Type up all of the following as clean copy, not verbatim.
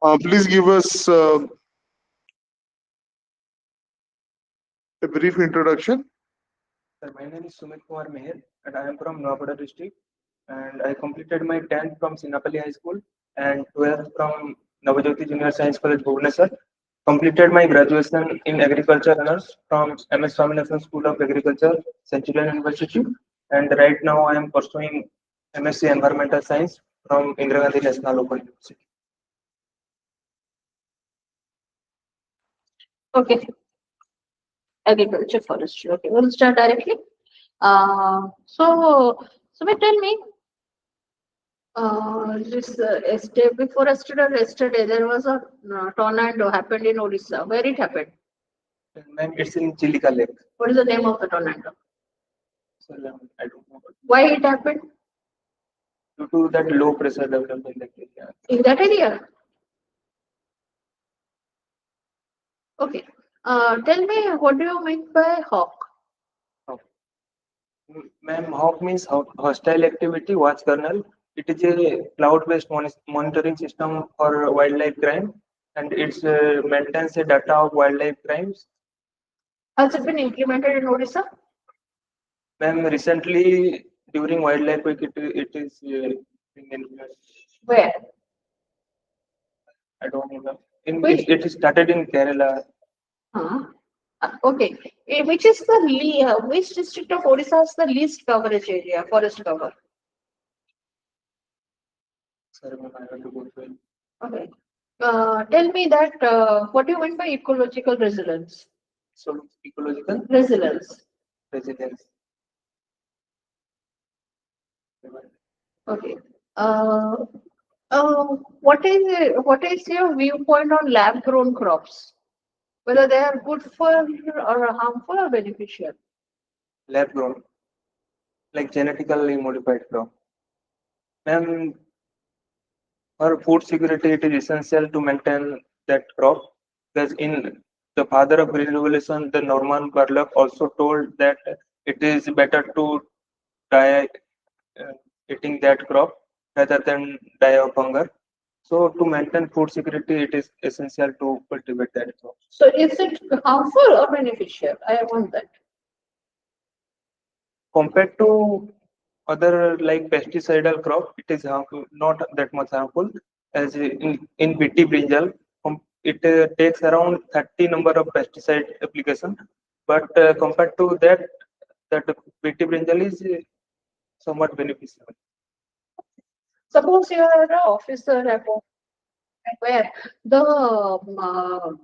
Please give us a brief introduction. Sir, my name is Sumit Kumar Meher, and I am from Noida district. And I completed my 10th from Sinapalli High School and 12th from Navajyoti Junior Science College, Bhubaneswar. Completed my graduation in agriculture honors from MS Swaminathan School of Agriculture, Centurion University. And right now I am pursuing MSc Environmental Science from Indira Gandhi National Open University. Okay, agriculture, forestry. Okay, we'll start directly. So may tell me, this yesterday, before yesterday, there was a tornado happened in Odisha. Where it happened? Ma'am, it's in Chilika Lake. What is the name of the tornado? So, I don't know. Why it happened Due to that low pressure developed in that area. in that area? Okay. Tell me, what do you mean by hawk? Ma'am, HAWK means hostile activity watch kernel. It is a cloud-based monitoring system for wildlife crime, and it maintains the data of wildlife crimes. Has it been implemented in Odisha? Ma'am, recently during Wildlife Week, it is being implemented. Where? I don't know. Ma'am. Which? It started in Kerala. Huh? Okay. Which is the which district of Odisha has the least coverage area, forest cover? Sorry, ma'am, I have to go through it. Okay. Tell me that what do you mean by ecological resilience? So ecological Resilience. resilience. Okay. Uh, what is your viewpoint on lab grown crops? Whether they are good for or harmful or beneficial? Lab grown, like genetically modified crop. Ma'am, for food security, it is essential to maintain that crop. Because in the father of Green Revolution, the Norman Borlaug also told that it is better to die eating that crop rather than die of hunger. So to maintain food security, it is essential to cultivate that crop. So is it harmful or beneficial? I want that. Compared to other like pesticidal crop, it is harmful, not that much harmful. As in BT brinjal, it takes around 30 number of pesticide application, but compared to that, that BT brinjal is somewhat beneficial. Suppose you are an officer at home where the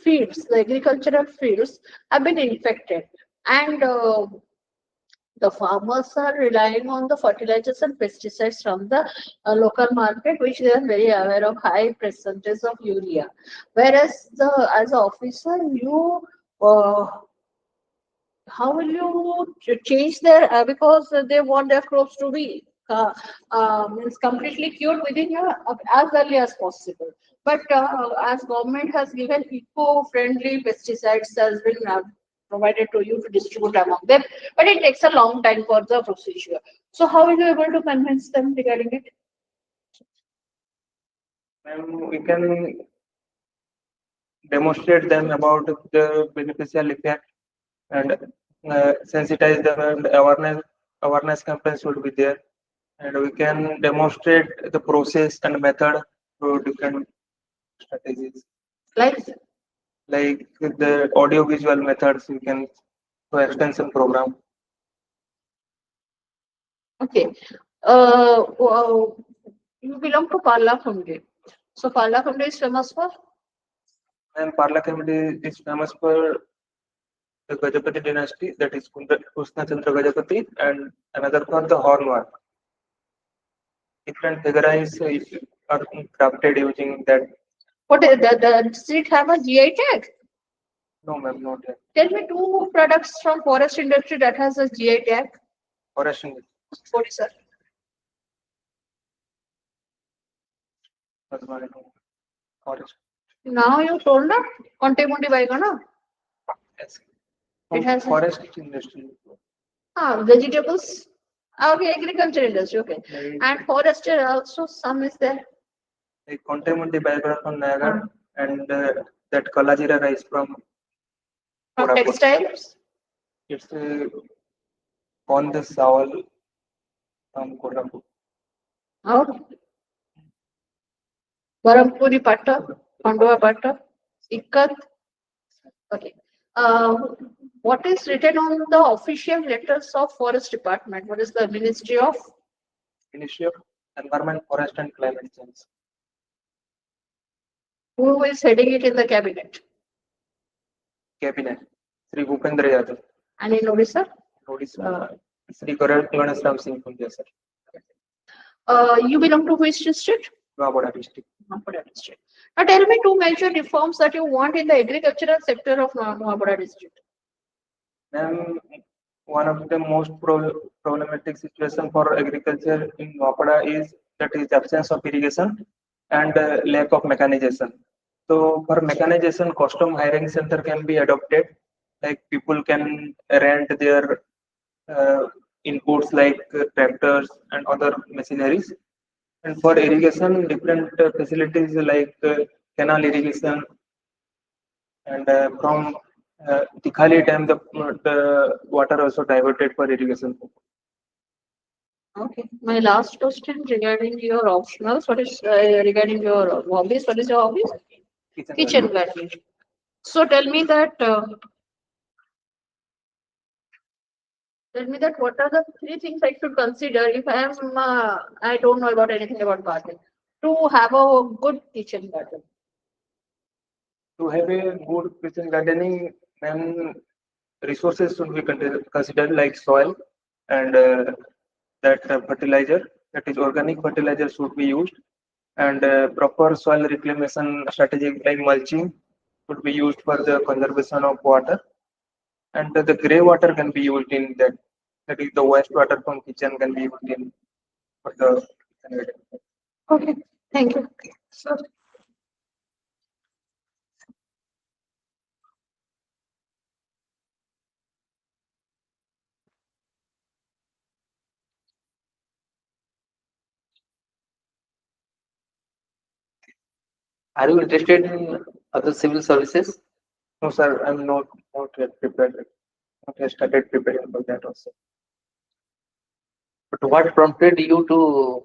fields, the agricultural fields have been infected, and the farmers are relying on the fertilizers and pesticides from the local market, which they are very aware of high percentage of urea. Whereas as an officer, you how will you change their because they want their crops to be means completely cured within as early as possible. But as government has given eco-friendly pesticides has been provided to you to distribute among them, but it takes a long time for the procedure. So how are you able to convince them regarding it? And we can demonstrate them about the beneficial effect and sensitize them, and awareness campaigns should be there, and we can demonstrate the process and method through different strategies Like, like the audio visual methods. We can do extension program. okay, you belong to Parla Family. So Parla Family is famous for And Parla community is famous for the Gajapati dynasty, that is Krishna Chandra Gajapati, and another for the horn work. Different figurines are crafted using that. what is does it have a GI tag? No, ma'am, not yet. Tell me two products from forest industry that has a GI tag. Forest What is that? forest. Now you told na Contemundi Baigana. Yes. It has Forest industry. vegetables. Okay, agriculture industry. Okay, Like, and forest also some is there. like Contemporary biograph on Nagar and that Kalajira rice from From Koraput. textiles? It's on the Sawal from Koraput. Okay. Barampuri Patta, Pandua Patta, Ikat. Okay. Uh, what is written on the official letters of Forest Department? What is the Ministry of? Ministry of Environment, Forest and Climate Change. Who is heading it in the cabinet? Cabinet. Sri Bhupendra Yadav. And in Odisha? Odisha. Sri Ganesh Ram Singh Punja, sir. You belong to which district? Nuwabada district. Nuwabada district. Now tell me two major reforms that you want in the agricultural sector of Nuwabada district. Then one of the most problematic situation for agriculture in Nuwabada is that is absence of irrigation and lack of mechanization. So for mechanization, custom hiring center can be adopted. Like people can rent their inputs like tractors and other machineries. And for irrigation, different facilities like canal irrigation and from Tikhali dam, the water also diverted for irrigation. Okay. My last question regarding your optionals. What is regarding your hobbies? What is your hobbies? Kitchen gardening. So tell me that. Tell me that what are the three things I should consider if I am I don't know about anything about gardening to have a good kitchen garden. To have a good kitchen gardening, then resources should be considered like soil and that fertilizer, that is organic fertilizer should be used, and proper soil reclamation strategy like mulching should be used for the conservation of water, and the grey water can be used in that. That is the wastewater from kitchen can be used in for the kitchen garden. Okay, thank you. So, Are you interested in other civil services? No, sir, I'm not yet prepared. Not yet started preparing for that also. But what prompted you to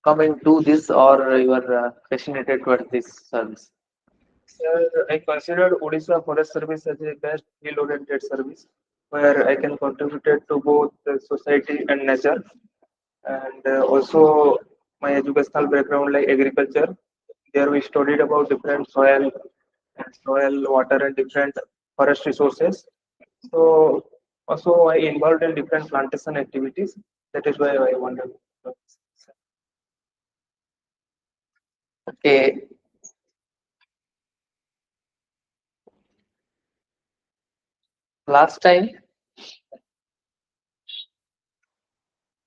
come into this, or you are fascinated towards this service? Sir, I consider Odisha Forest Service as a best field-oriented service where I can contribute to both the society and nature. And also my educational background like agriculture. There we studied about different soil and soil, water and different forest resources. So also I involved in different plantation activities. That is why I wanted. Okay. Last time,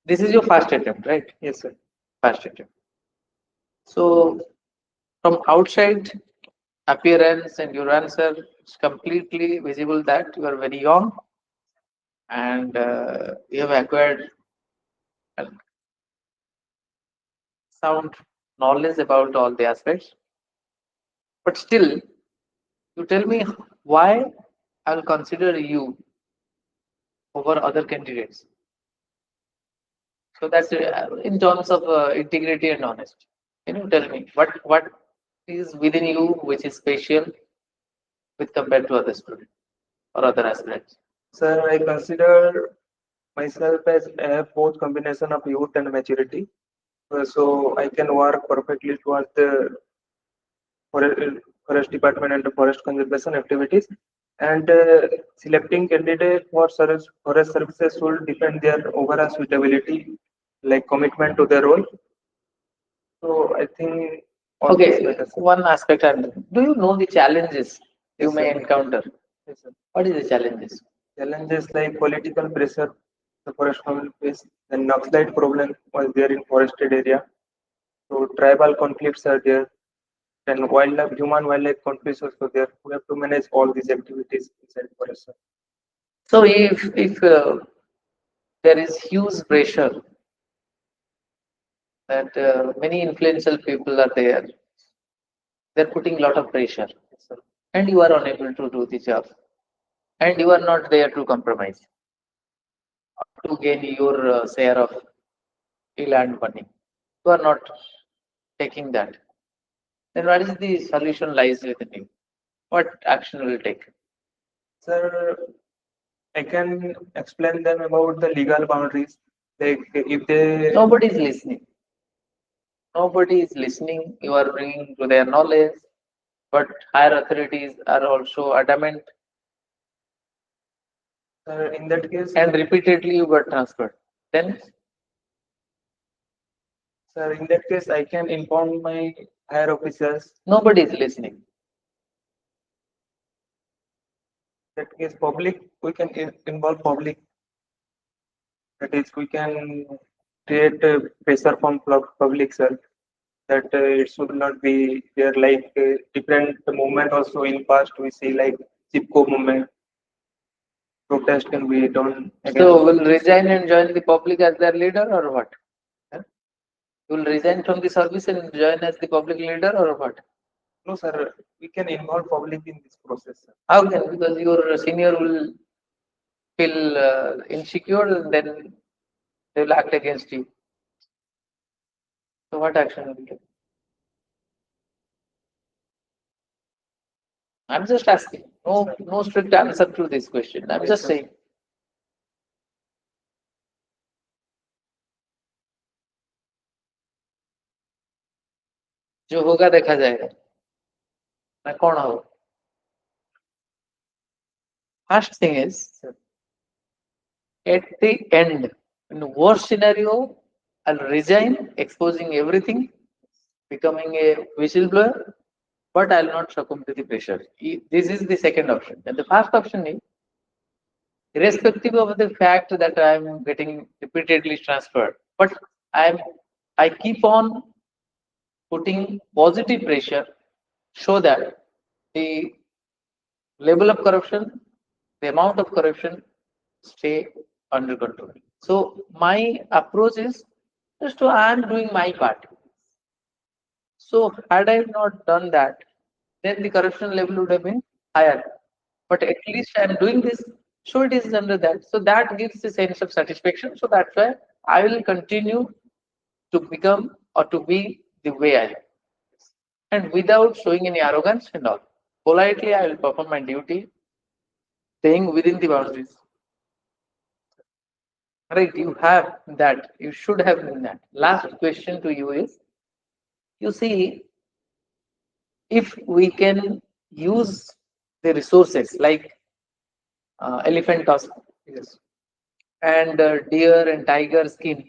this is your first attempt, right? Yes, sir. First attempt. So, from outside appearance and your answer, it's completely visible that you are very young and you have acquired a sound knowledge about all the aspects. But still, you tell me why I'll consider you over other candidates. So that's in terms of integrity and honesty. Can you tell me what is within you which is special with compared to other students or other aspirants? Sir, I consider myself as I have both combination of youth and maturity. So I can work perfectly towards the forest department and the forest conservation activities. And selecting candidate for forest services should depend their overall suitability, like commitment to the role. So I think all this Okay, matters. one aspect. Do you know the challenges you Yes, may sir. encounter? Yes, sir. What is the challenges? Challenges like political pressure, the forest community face, the Naxalite problem was there in forested area. So tribal conflicts are there, and wildlife, human wildlife conflicts also there. We have to manage all these activities inside forest. So if there is huge pressure that many influential people are there. They're putting a lot of pressure, and you are unable to do the job, and you are not there to compromise to gain your share of land money. You are not taking that. Then what is the solution lies within you? What action will take? Sir, I can explain them about the legal boundaries. Like if they Nobody is listening. Nobody is listening. You are bringing to their knowledge, but higher authorities are also adamant, in that case, and repeatedly you got transferred. Then sir, in that case, I can inform my higher officers. nobody is listening. That case, public, we can involve public. That is, we can create pressure from public, sir. That it should not be there. Like different movement also in past we see like Chipko movement. Protest can be done against. So will resign and join the public as their leader or what? Huh? You will resign from the service and join as the public leader or what? No, sir. We can involve public in this process, sir. How can? Because your senior will feel insecure and then they will act against you. So what action will you take? I'm just asking. No strict answer to this question. I'm just saying. जो होगा देखा जाएगा मैं कौन हो first thing is at the end in the worst scenario I'll resign exposing everything becoming a whistleblower but I'll not succumb to the pressure. This is the second option, and the first option is irrespective of the fact that I'm getting repeatedly transferred, but I keep on putting positive pressure so that the level of corruption, the amount of corruption stay under control. So my approach is just to I am doing my part. So had I not done that, then the corruption level would have been higher. But at least I am doing this, so it is under that. So that gives a sense of satisfaction. So that's why I will continue to become or to be the way I am. And without showing any arrogance and all. Politely, I will perform my duty, staying within the boundaries. Right, you have that. You should have done that. Last question to you is, you see, if we can use the resources like elephant tusk Yes. and deer and tiger skin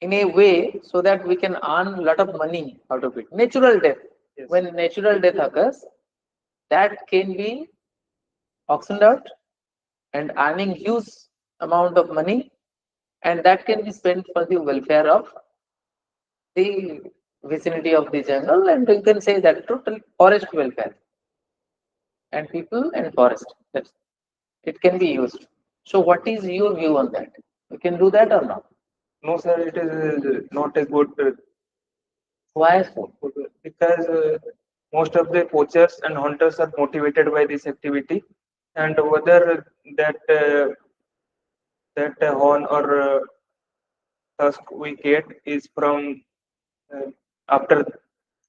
in a way so that we can earn a lot of money out of it. Natural death. Yes. When natural death occurs, that can be auctioned out and earning huge amount of money, and that can be spent for the welfare of the vicinity of the jungle, and you can say that total forest welfare and people and forest. That's it can be used. So what is your view on that? We can do that or not? No, sir. It is not a good Why so? because most of the poachers and hunters are motivated by this activity, and whether that horn or tusk we get is from after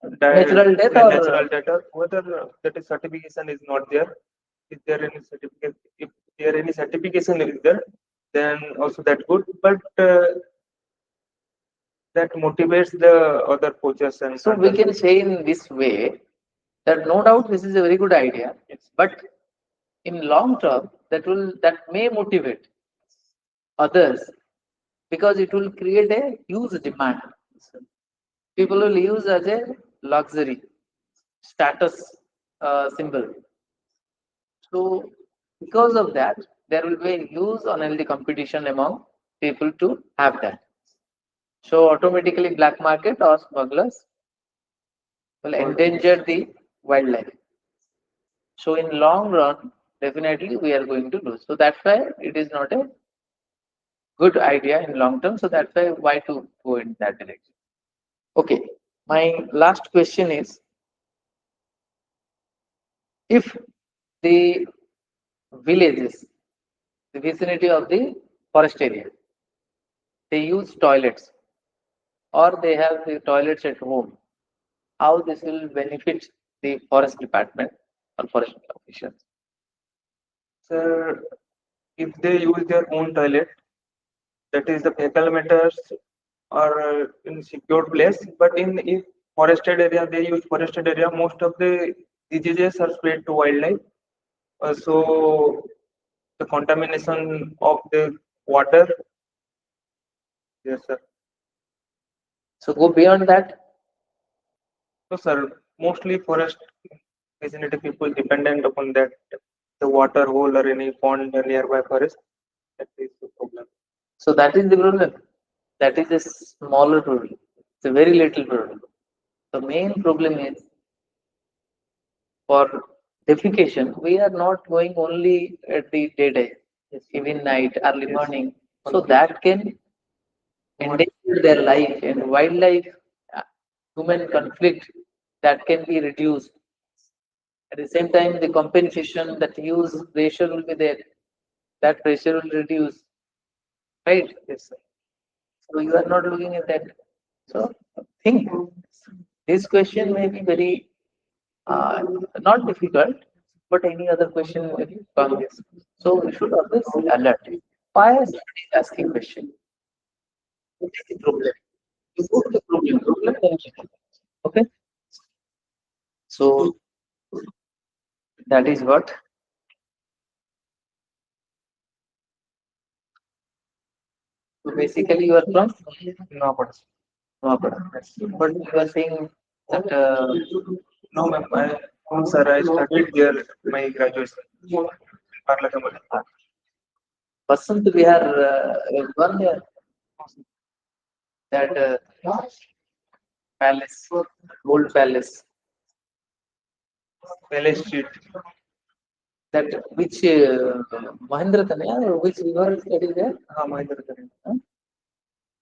Natural death or natural death, or whether that is certification is not there. If there any certificate, if there any certification is there, then also that good. But that motivates the other poachers and so we hunters. can say in this way that no doubt this is a very good idea, Yes. but in long term that may motivate others because it will create a huge demand. People will use as a luxury status symbol. So because of that, there will be a huge unhealthy competition among people to have that. So automatically black market or smugglers will endanger the wildlife. So in long run, definitely we are going to lose. So that's why it is not a good idea in long term. So that's why to go in that direction. Okay. My last question is, if the villages, the vicinity of the forest area, they use toilets or they have the toilets at home, how this will benefit the forest department or forest officials? Sir, if they use their own toilet, that is the fecal matters are in secure place. But in if forested area, they use forested area, most of the diseases are spread to wildlife. So the contamination of the water. Yes, sir. So go beyond that. So, sir, mostly forest vicinity people dependent upon that the water hole or any pond nearby forest. That is the problem. So that is the problem. That is a smaller problem. It's a very little problem. The main problem is for defecation. We are not going only at the daytime, even night, early morning. So that can endanger their life and wildlife, uh, human conflict, that can be reduced. At the same time, the compensation, that use pressure will be there. That pressure will reduce, right? Yes, sir. So you are not looking at that. So think this question may be very not difficult, but any other question may come this. So we should always alert. Why is somebody asking question? What is the problem? You go to the problem, then you can. Okay. So that is what. So basically, you are from No, but Noapada. But you are saying that no, ma'am. No, sir. I started there my graduation. Parlakamala. Vasant Vihar is one there. That palace, old palace. Palace Street. That which Mahendra Tanaya or which river that is there? Mahindra. Huh?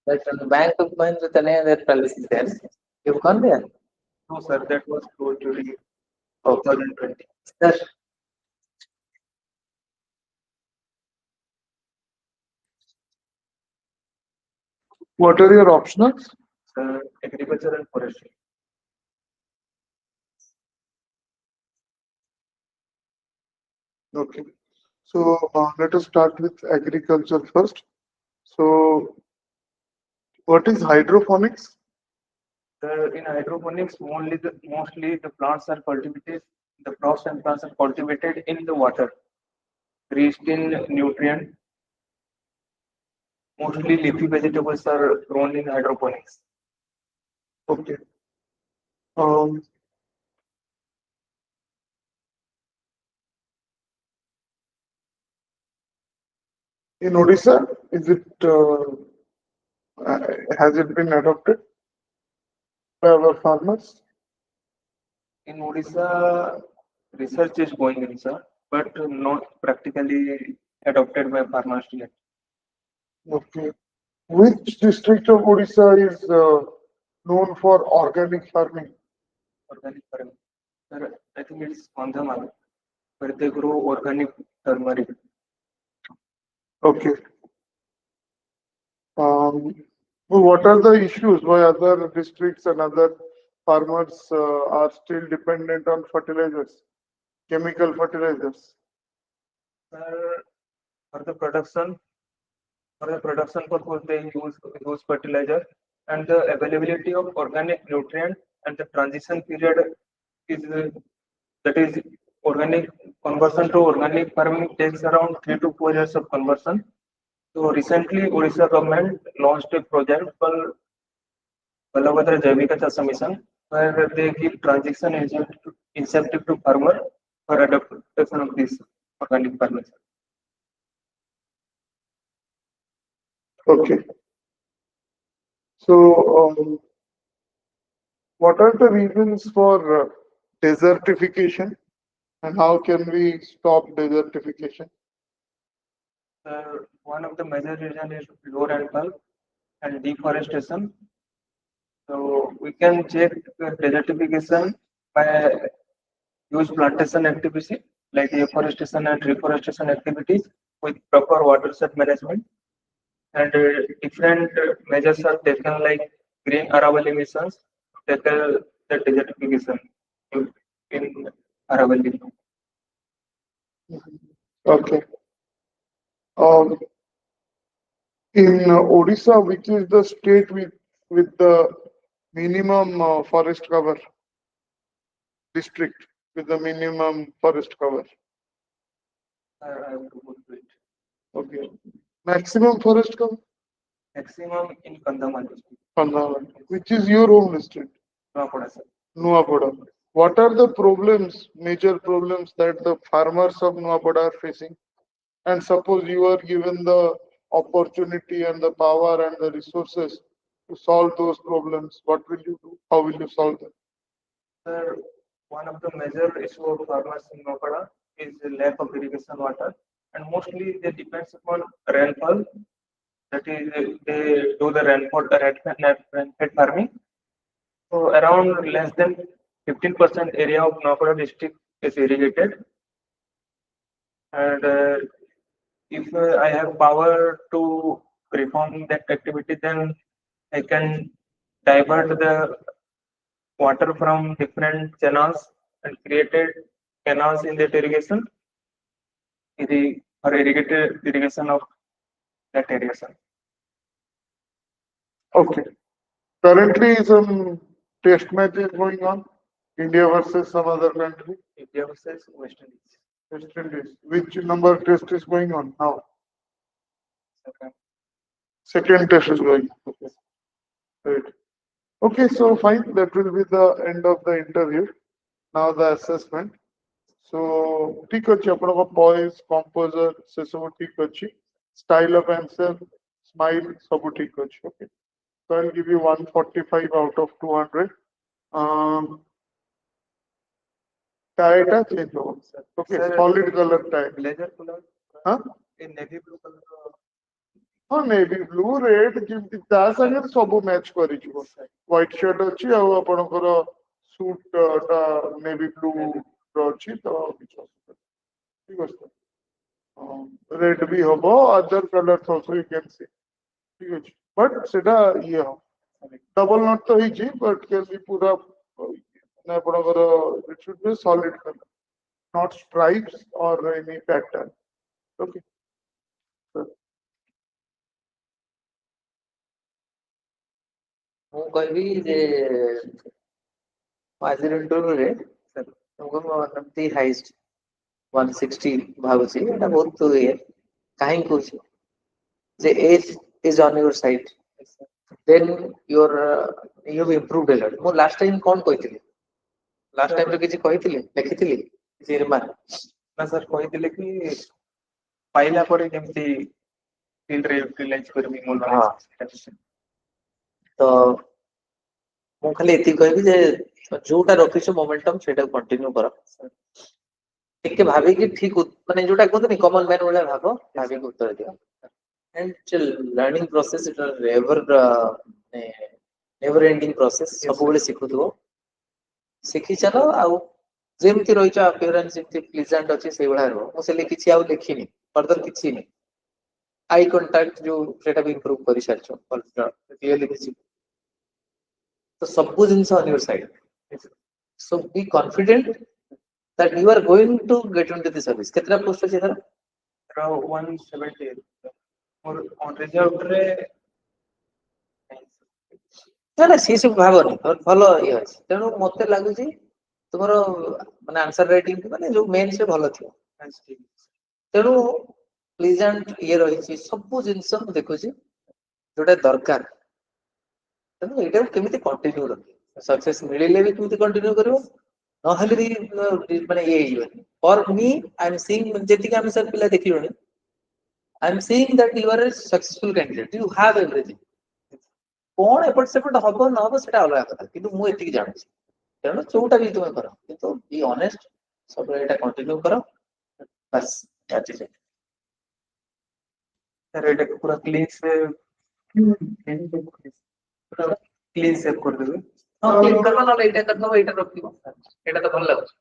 That on the bank of Mahendra Tanaya, that palace is there. You've gone there? No, sir. That was closed during Okay. 2020. Sir, What are your optionals? Agriculture and forestry. Okay. So let us start with agriculture first. So what is hydroponics? In hydroponics, mostly the plants are cultivated. The crops and plants are cultivated in the water, rich in nutrient. Mostly leafy vegetables are grown in hydroponics. Okay. Um, in Odisha, is it has it been adopted by our farmers? In Odisha, research is going on, sir, but not practically adopted by farmers yet. Okay. Which district of Odisha is known for organic farming? Organic farming. Sir, I think it's Kandhamal, where they grow organic turmeric. Okay. What are the issues why other districts and other farmers are still dependent on fertilizers, chemical fertilizers? Sir, for the production, purpose, they use fertilizer, and the availability of organic nutrient and the transition period is that is organic conversion to organic farming takes around 3 to 4 years of conversion. So recently, Odisha government launched a project called Balabhadra Jaivika Chasa Mission, where they give transition incentive to farmer for adaptation of this organic farming. Okay. So, what are the reasons for desertification and how can we stop desertification? One of the major reason is low rainfall and deforestation. So we can check desertification by use plantation activity like afforestation and reforestation activities with proper watershed management. And different measures are taken like green Aravalli missions to tackle the desertification in Aravalli. Okay. Um, in Odisha, which is the state with the minimum forest cover, district with the minimum forest cover? I have to go to it. Okay. Maximum forest cover? Maximum in Kandhamal district. Kandhamal, which is your home district, Nuapada, sir. Nuapada. What are the problems, major problems that the farmers of Nuapada are facing? And suppose you are given the opportunity and the power and the resources to solve those problems, what will you do? How will you solve them? Sir, one of the major issue of farmers in Nuapada is the lack of irrigation water, and mostly they depends upon rainfall. That is, they do the rainfed farming. So around less than 15% area of Nuapada district is irrigated, and if I have power to reform that activity, then I can divert the water from different channels and created canals in that irrigation, or irrigated irrigation of that area. Sir. Okay. Currently, some test matches going on. India versus some other country. India versus West Indies. West Indies. Which number test is going on now? Okay. Second test is going on. Okay. Right. Okay, so fine. That will be the end of the interview. Now the assessment. So ठीक अच्छी अपना को poise, composure से सब ठीक अच्छी. Style of answer, smile सब ठीक अच्छी. Okay. So I'll give you 145 out of 200. Tie टा change होगा. Okay, Sir, solid color tie. Blazer color Huh? in navy blue color. हाँ नेवी ब्लू रेड जेमती ता संगे सब मैच करि जिवो व्हाइट शर्ट अछि आ आपनकर सूट ता नेवी ब्लू अछि तो ठीक अछि रेड भी हबो other colour also you can see ठीक अछि बट सेटा ये हो डबल नॉट तो हिची बट कैन बी पूरा ना आपनकर it should be solid colour not stripes और एनी पैटर्न ओके ମୁଁ କହିବି ଯେ ଆଜିର ଇଣ୍ଟରଭ୍ୟୁରେ ତୁମକୁ ଏମିତି ହାଇଷ୍ଟ 160 ଭାବୁଛି ଏଇଟା ବହୁତ ଇଏ କାହିଁକି କହୁଛି ଯେ age is on your side then your you have improved a lot ମୁଁ ଲାଷ୍ଟ ଟାଇମ୍ କ'ଣ କହିଥିଲି ଲାଷ୍ଟ ଟାଇମ୍ କିଛି କହିଥିଲି ଲେଖିଥିଲି କିଛି ରିମାର୍କ ନା ସାର୍ କହିଥିଲେ କି ପାଇଲା ପରେ କେମିତି ଫିଲ୍ଡରେ ୟୁଟିଲାଇଜ କରିବି ମୋ ନଲେଜ ତ ମୁଁ ଖାଲି ଏତିକି କହିବି ଯେ ଯୋଉଟା ରଖିଛୁ ମୋମେଣ୍ଟମ ସେଇଟାକୁ କଣ୍ଟିନ୍ୟୁ କର ଟିକେ ଭାବିକି ଠିକ ମାନେ ଯୋଉଟା କୁହନ୍ତୁନି କମନ ମ୍ୟାନ ଭଳିଆ ଭାବିକି ଉତ୍ତର ଦିଅ and learning process it is never ending process ସବୁବେଳେ ଶିଖୁଥିବ ଶିଖି ଚାଲ ଆଉ ଯେମିତି ରହିଛ appearance ଯେମିତି ପ୍ଲିଜାଣ୍ଟ ଅଛି ସେଇଭଳିଆ ରହିବ ମୁଁ ସେଲେ କିଛି ଆଉ ଲେଖିନି ଫର୍ଦର କିଛି ନାହିଁ ଆଇ କଣ୍ଟାକ୍ଟ ଯୋଉ ସେଟା ବି ଇମ୍ପ୍ରୁଭ କରି ସାରିଛ କ୍ଲିୟରଲି କିଛି ତ ସବୁ ଜିନିଷ on your side so be confident that you are going to get into the service କେତେଟା ପୋଷ୍ଟ ଅଛି ଏଥର 170 ମୋର ଅନ୍ ରିଜର୍ଭରେ ନା ନା ସେ ସବୁ ଭାବନି ଭଲ ଇଏ ଅଛି ତେଣୁ ମତେ ଲାଗୁଛି ତୁମର ମାନେ ଆନ୍ସର ରାଇଟିଂ ମାନେ ଯୋଉ ମେନ୍ସ ରେ ଭଲ ଥିବ ତେଣୁ ପ୍ଲିଜାଣ୍ଟ ଇଏ ରହିଛି ସବୁ ଜିନିଷ ମୁଁ ଦେଖୁଛି ଯୋଉଟା ଦରକାର ତେଣୁ ଏଇଟାକୁ କେମିତି କଣ୍ଟିନ୍ୟୁ ରଖିବ ସକ୍ସେସ୍ ମିଳିଲେ ବି କେମିତି କଣ୍ଟିନ୍ୟୁ କରିବ ନହେଲେ ବି ମାନେ ଇଏ ହେଇଯିବନି ଫର୍ ମି ଆଇ ଏମ୍ ସିଇଂ ଯେତିକି ଆମେ ସାର୍ ପିଲା ଦେଖିଲୁଣି I am seeing that you are a successful candidate you have everything କଣ ଏପଟ ସେପଟ ହବ ନ ହବ ସେଟା ଅଲଗା କଥା କିନ୍ତୁ ମୁଁ ଏତିକି ଜାଣୁଛି ତେଣୁ ଯୋଉଟା ବି ତୁମେ କର କିନ୍ତୁ ବି ଅନେଷ୍ଟ ସବୁବେଳେ ଏଇଟା କଣ୍ଟିନ୍ୟୁ କର ବାସ୍ सर एटा पूरा क्लीन से क्लीन सेव कर देबे ହଁ କ୍ଲିକ୍ କରିବ ନହେଲେ ଏଇଟା କରିଦବ ଏଇଟା ରଖିବ ଏଇଟା ତ ଭଲ ଲାଗୁଛି